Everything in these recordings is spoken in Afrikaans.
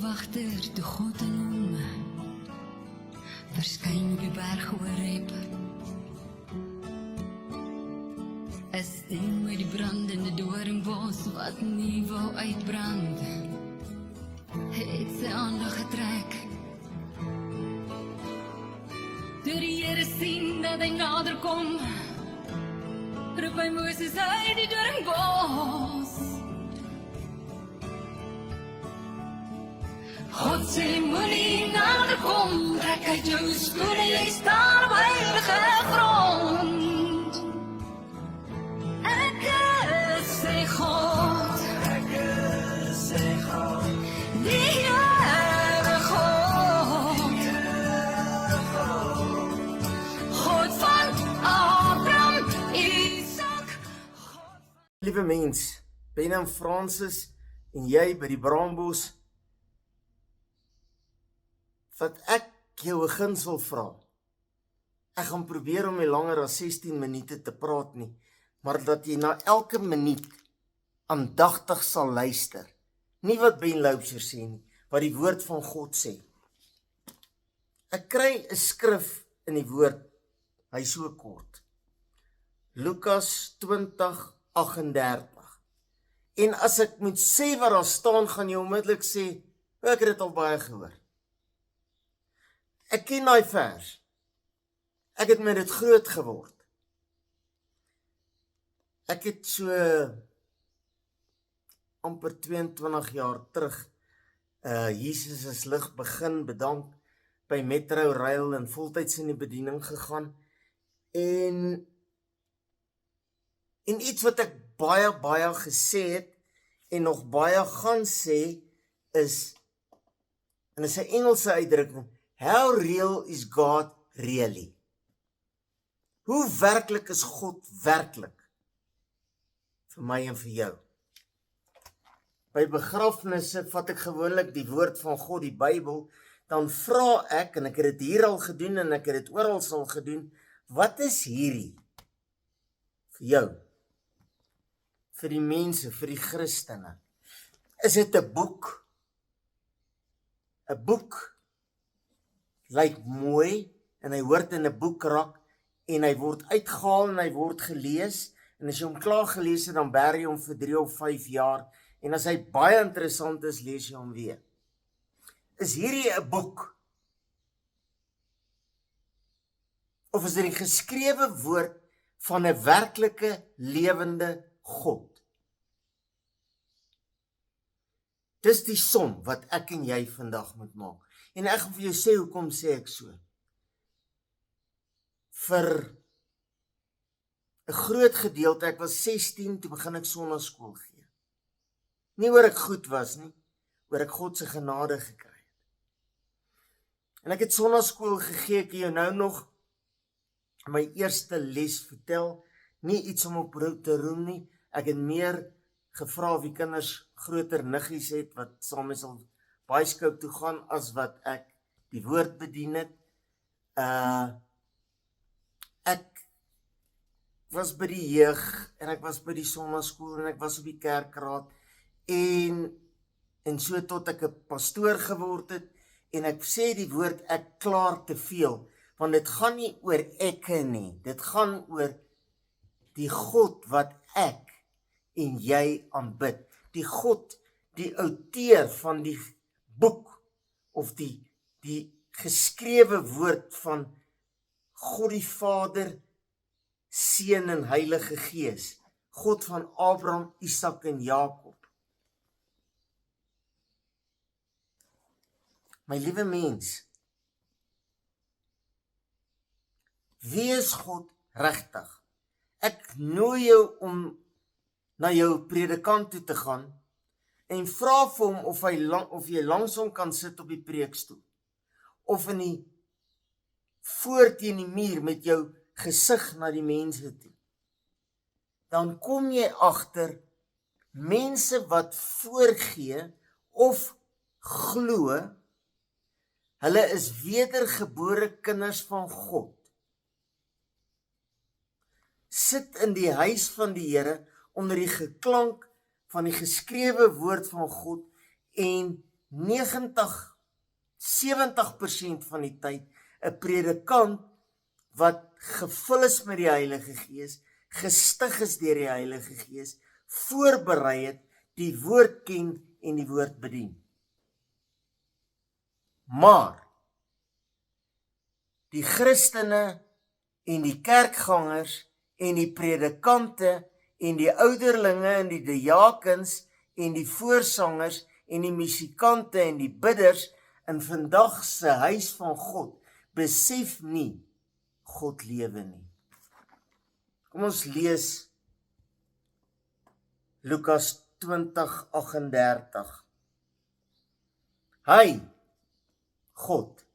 wagter toe God in hom verskyn op die berg Horeb. Is steen met die brandende doornbos wat nie wou uitbrand, het sy aandag getrek. Toe die Here sien dat hy nader kom, roep hy Moses uit die doornbos. God sê moenie nader kom, trek uit jou skoene, jy staan op heilige grond. Ek sê God, die Here God, God van Abraham, Isak, Liewe mens, Benham Francis en jy by die Braambos, wat ek jou 'n guns wil vra. Ek gaan probeer om nie langer as 16 minute te praat nie, maar dat jy na elke minuut aandagtig sal luister. Nie wat Ben Loubser sê nie, wat die woord van God sê. Ek kry 'n skrif in die woord, hy is so kort. Lukas 20:38. En as ek moet sê wat daar staan, gaan jy onmiddellik sê, ek het dit al baie gehoor. Ek ken daai vers. Ek het met dit groot geword. Ek het so amper 22 jaar terug Jesus as lig begin bedank by Metro Rail en voltyds in die bediening gegaan. En iets wat ek baie gesê het en nog baie gaan sê is, en dit is 'n Engelse uitdrukking, how real is God really? Hoe werklik is God werklik? Vir my en vir jou. By begrafnisse vat ek gewoonlik die woord van God, die Bybel, dan vra ek, en ek het dit hier al gedoen en ek het dit oral al gedoen, wat is hierdie? Vir jou. Vir die mense, vir die Christene. Is dit 'n boek? 'n Boek lyk mooi en hy hoort in 'n boekrak en hy word uitgehaal en hy word gelees en as jy hom klaar gelees het, dan bær jy hom vir 3 of 5 jaar en as hy baie interessant is, lees jy hom weer. Is hierdie 'n boek? Of is dit die geskrewe woord van 'n werklike lewende God? Dis die som wat ek en jy vandag moet maak. En ek gaan vir jou sê, hoekom sê ek so? Vir 'n groot gedeelte, ek was 16, toe begin ek sonnaskool gee. Nie oor ek goed was nie, oor ek God se genade gekry het. En ek het sonnaskool gegee, ek jou nou nog my eerste les vertel, nie iets om op te roem nie, ek het meer gevra of die kinders groter niggies het, wat saam met ons Baaskoop toe gaan, as wat ek die woord bedien het. Ek was by die jeug, en ek was by die sonnaskool, en ek was op die kerkraad, en so tot ek 'n pastoor geword het, en ek sê die woord, ek klaar te veel, want dit gaan nie oor ekke nie, dit gaan oor die God wat ek en jy aanbid, die God, die outeur van die boek, of die geskrewe woord van God die Vader, Seun en Heilige Gees, God van Abraham, Isak en Jakob. My liewe mens, wie is God regtig? Ek nooi jou om na jou predikant toe te gaan en vra vir hom of jy langs hom kan sit op die preekstoel, of in die voor teen die muur met jou gesig na die mense toe. Dan kom jy agter mense wat voorgee of glo, hulle is wedergebore kinders van God. Sit in die huis van die Here onder die geklank van die geskrewe woord van God en 70% van die tyd 'n predikant wat gevul is met die Heilige Gees, gestig is deur die Heilige Gees, voorberei het, die woord ken en die woord bedien. Maar die Christene en die kerkgangers en die predikante en die ouderlinge en die diakens en die voorsangers en die musikante en die bidders in vandag se huis van God besef nie God lewe nie. Kom ons lees Lukas 20:38. Hy, God,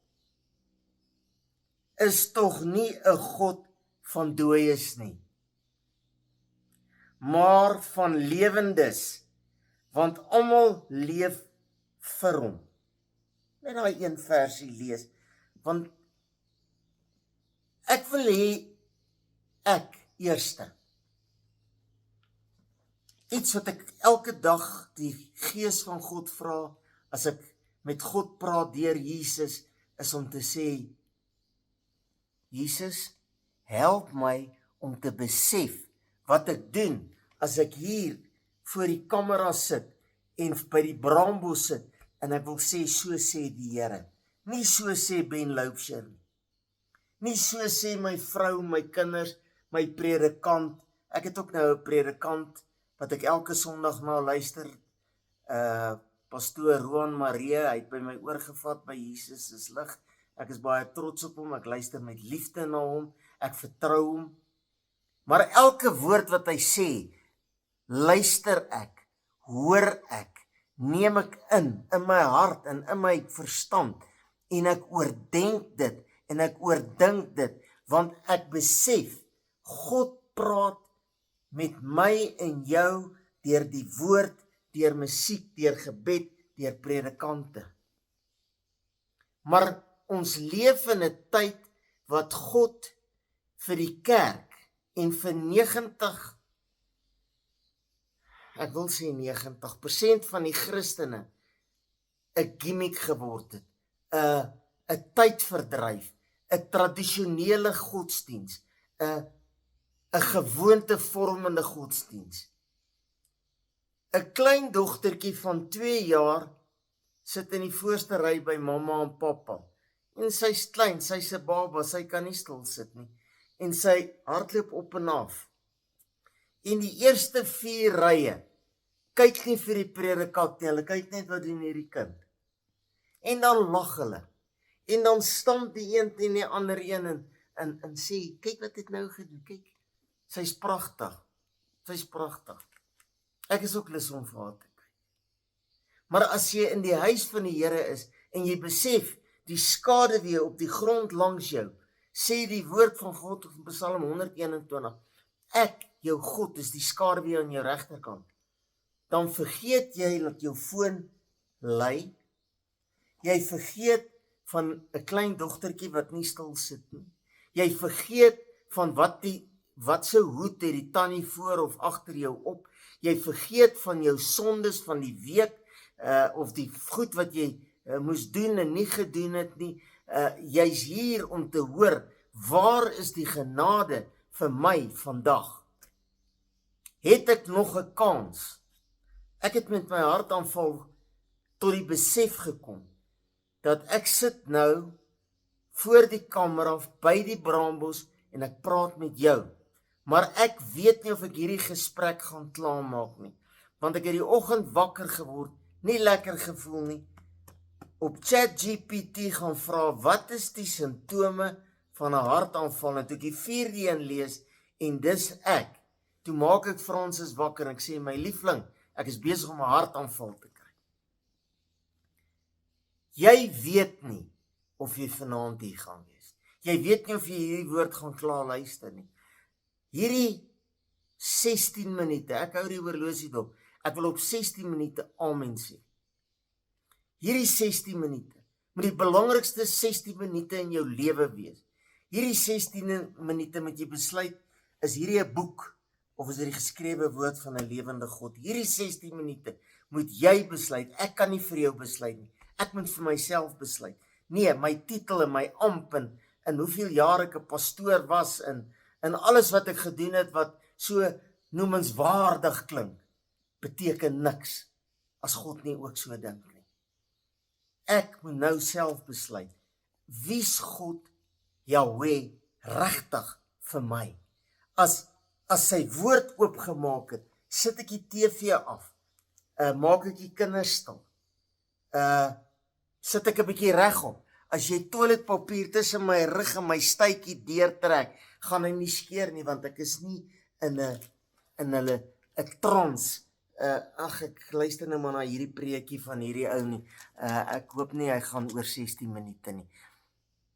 is tog nie 'n God van dooies nie, maar van lewendes, want almal leef vir hom. Net daai een versie lees, want ek wil hê ek eerste. Iets wat ek elke dag die Gees van God vra, as ek met God praat deur Jesus, is om te sê, Jesus, help my om te besef wat ek doen as ek hier voor die kamera sit en by die braambos sit en ek wil sê, so sê die Here. Nie so sê Ben Loubser nie. Nie so sê my vrou, my kinders, my predikant. Ek het ook nou 'n predikant wat ek elke Sondag na luister. Pastoor Roan Marie, hy het by my oorgevat by Jesus is lig. Ek is baie trots op hom, ek luister met liefde na hom, ek vertrou hom. Maar elke woord wat hy sê, luister ek, hoor ek, neem ek in my hart en in my verstand, en ek oordenk dit, en ek oordink dit, want ek besef, God praat met my en jou, deur die woord, deur musiek, deur gebed, deur predikante. Maar ons leef in 'n tyd wat God vir die kerk en vir 90% van die Christene 'n gimmick geword het, 'n tydverdryf, 'n tradisionele godsdiens, 'n gewoontevormende godsdiens. 'n klein dogtertjie van 2 jaar sit in die voorste ry by mamma en pappa. En sy's klein, sy's 'n baba, sy kan nie stil sit nie. En sy hardloop op en af. En die eerste 4 rye kyk nie vir die predikant nie, hulle kyk net wat doen hierdie kind. En dan lag hulle. En dan stamp die een teen die ander een en sê, kyk wat het nou gedoen, kyk. Sy's pragtig. Sy's pragtig. Ek is ook lus om vir haar te kyk. Maar as jy in die huis van die Here is en jy besef die skaduwee op die grond langs jou, sê die woord van God in Psalm 121, ek, jou God, is die skaduwee aan jou regterkant. Dan vergeet jy dat jou foon lui. Jy vergeet van 'n klein dogtertjie wat nie stil sit nie. Jy vergeet van wat se hoed het die tannie voor of agter jou op. Jy vergeet van jou sondes van die week, of die goed wat jy moes doen en nie gedoen het nie. Jy's hier om te hoor, waar is die genade vir my vandag? Het ek nog 'n kans? Ek het met my hartaanval tot die besef gekom, dat ek sit nou voor die kamera by die braambos en ek praat met jou. Maar ek weet nie of ek hierdie gesprek gaan klaarmaak nie, want ek het die oggend wakker geword, nie lekker gevoel nie, op ChatGPT gaan vra, wat is die simptome van 'n hartaanval, en toe ek die 4de een lees, en dis ek, toe maak ek Francis wakker, en ek sê, my liefling, ek is besig om 'n hartaanval te kry. Jy weet nie, of jy vanaand hier gaan wees. Jy weet nie of jy hierdie woord gaan klaar luister nie. Hierdie 16 minute, ek hou die horlosie dop, ek wil op 16 minute amen sê. Hierdie 16 minute, moet die belangrikste 16 minute in jou lewe wees. Hierdie 16 minute moet jy besluit, is hierdie 'n boek, of is dit die geskrewe woord van 'n lewende God? Hierdie 16 minute moet jy besluit. Ek kan nie vir jou besluit nie. Ek moet vir myself besluit. Nee, my titel en my amp en hoeveel jaar ek 'n pastoor was en alles wat ek gedoen het wat so noemenswaardig klink, beteken niks as God nie ook so dink nie. Ek moet nou self besluit, wie's God, Jahweh, regtig vir my? As sy woord oopgemaak het, sit ek die TV af, maak ek die kinders stil, sit ek 'n bietjie regop. As jy toiletpapier tussen my rug en my stuitjie deurtrek, gaan hy nie skeer nie, want ek is nie in 'n trance. Ek luister nou maar na hierdie preekie van hierdie ou nie. Ek hoop nie hy gaan oor 16 minute nie.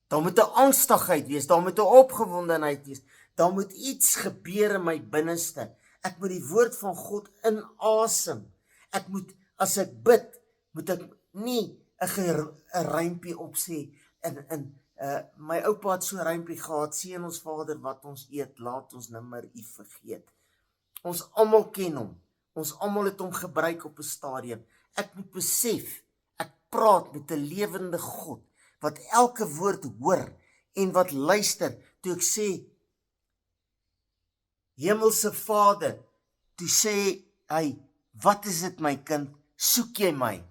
Daar moet 'n angstigheid wees, daar moet 'n opgewondenheid wees. Daar moet iets gebeur in my binneste. Ek moet die woord van God inasem. Ek moet, as ek bid, moet ek nie 'n rympie opsê my oupa het so 'n rympie gehad, seën ons Vader wat ons eet, laat ons nimmer U vergeet. Ons almal ken hom. Ons almal het hom gebruik op 'n stadium. Ek moet besef, ek praat met 'n lewende God wat elke woord hoor en wat luister. Toe ek sê, Hemelse Vader, toe sê hy, wat is dit my kind, soek jy my?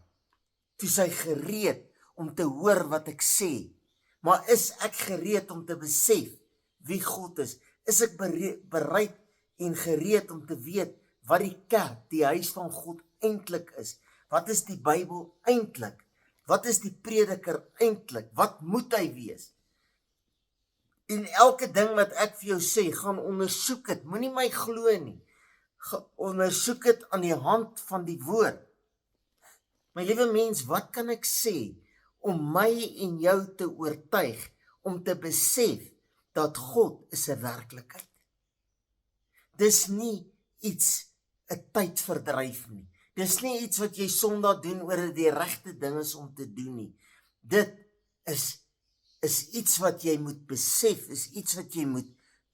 Toe is hy gereed om te hoor wat ek sê. Maar is ek gereed om te besef wie God is? Is ek bereid en gereed om te weet wat die kerk, die huis van God eintlik is? Wat is die Bybel eintlik? Wat is die prediker eintlik? Wat moet hy wees? En elke ding wat ek vir jou sê, gaan ondersoek dit. Moenie my glo nie. Ondersoek dit aan die hand van die woord. My liewe mens, wat kan ek sê om my en jou te oortuig, om te besef dat God is 'n werklikheid? Dis nie iets, 'n tydverdryf nie. Dis nie iets wat jy Sondag doen oor dit die regte ding is om te doen nie. Dit is iets wat jy moet besef, is iets wat jy moet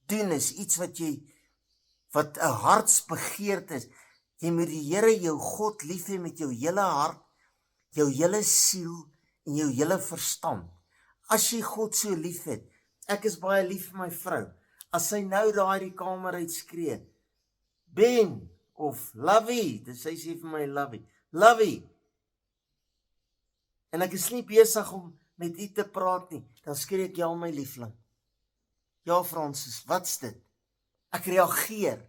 doen, is iets wat 'n hartsbegeerte is. Jy moet die Here jou God lief hê met jou hele hart, jou hele siel en jou hele verstand. As jy God so lief het, ek is baie lief vir my vrou, as sy nou daar uit die kamer uitskree, Ben, of Lovey, dis sy sê vir my Lovey, en ek is nie besig om met u te praat nie, dan skree ek, ja my liefling, ja Francis, wat's dit? Ek reageer,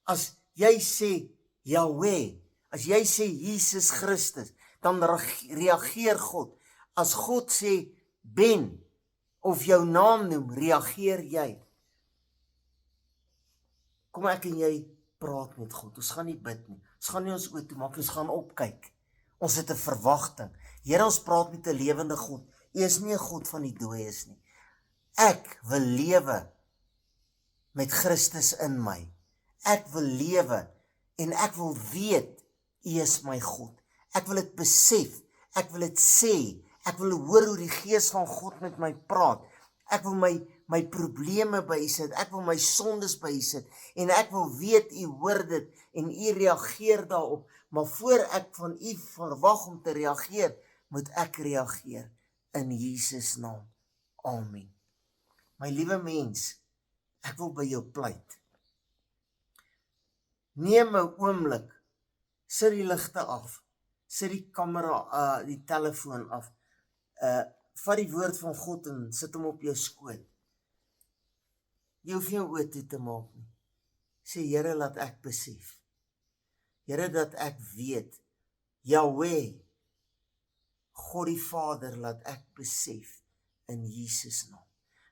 as jy sê Jahweh, as jy sê Jesus Christus, dan reageer God. As God sê Ben, of jou naam noem, reageer jy. Kom ek en jy praat met God, ons gaan nie bid nie, ons gaan nie ons oë toe maak, ons gaan opkyk. Ons het 'n verwagting. Here, ons praat met 'n lewende God. U is nie 'n God van die dooies nie. Ek wil lewe met Christus in my. Ek wil lewe en ek wil weet U is my God. Ek wil dit besef. Ek wil dit sê. Ek wil hoor hoe die Gees van God met my praat. Ek wil my probleme by U sit. Ek wil my sondes by U sit. En ek wil weet U hoor dit en U reageer daarop. Maar voor ek van U verwag om te reageer, moet ek reageer in Jesus naam. Amen. My liewe mens, ek wil by jou pleit. Neem 'n oomblik, sit die ligte af, sit die kamera, die telefoon af, vat die woord van God en sit hom op jou skoot. Jy hoef nie jou oë toe te maak nie. Sê, Here, laat ek besef. Here, dat ek weet, Jahweh, God die Vader, laat ek besef in Jesus naam.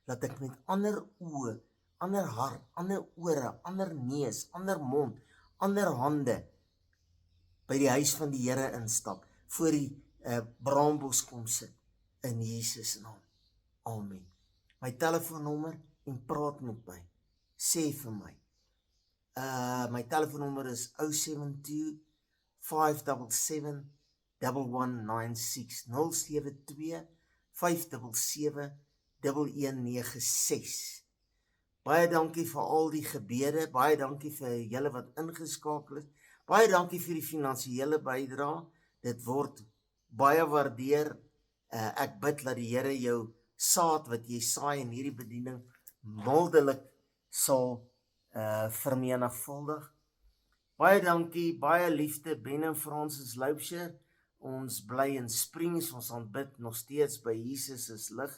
Laat ek met ander oë, ander hart, ander ore, ander neus, ander mond, ander hande by die huis van die Here instap, voor die braambos kom sit, in Jesus naam. Amen. My telefoonnommer en praat met my. Sê vir my. My telefoonnommer is 072 577 1196 072 577 1196. Baie dankie vir al die gebede, baie dankie vir julle wat ingeskakel is, Baie dankie vir die finansiële bydrae. Dit word baie waardeer. Ek bid dat die Here jou saad wat jy saai in hierdie bediening mildelik sal vermenigvuldig. Baie dankie, baie liefde, Ben en Francis Loubser. Ons bly in Springs, ons aanbid nog steeds by Jesus is lig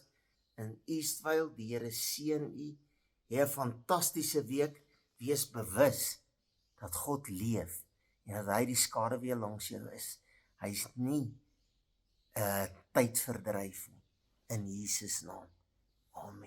in Eastvale. Die Here seën u. Hê 'n fantastiese week. Wees bewus dat God leef en dat hy die skaduwee langs jou is. Hy's nie tyd verdryf nie. In Jesus naam. Amen.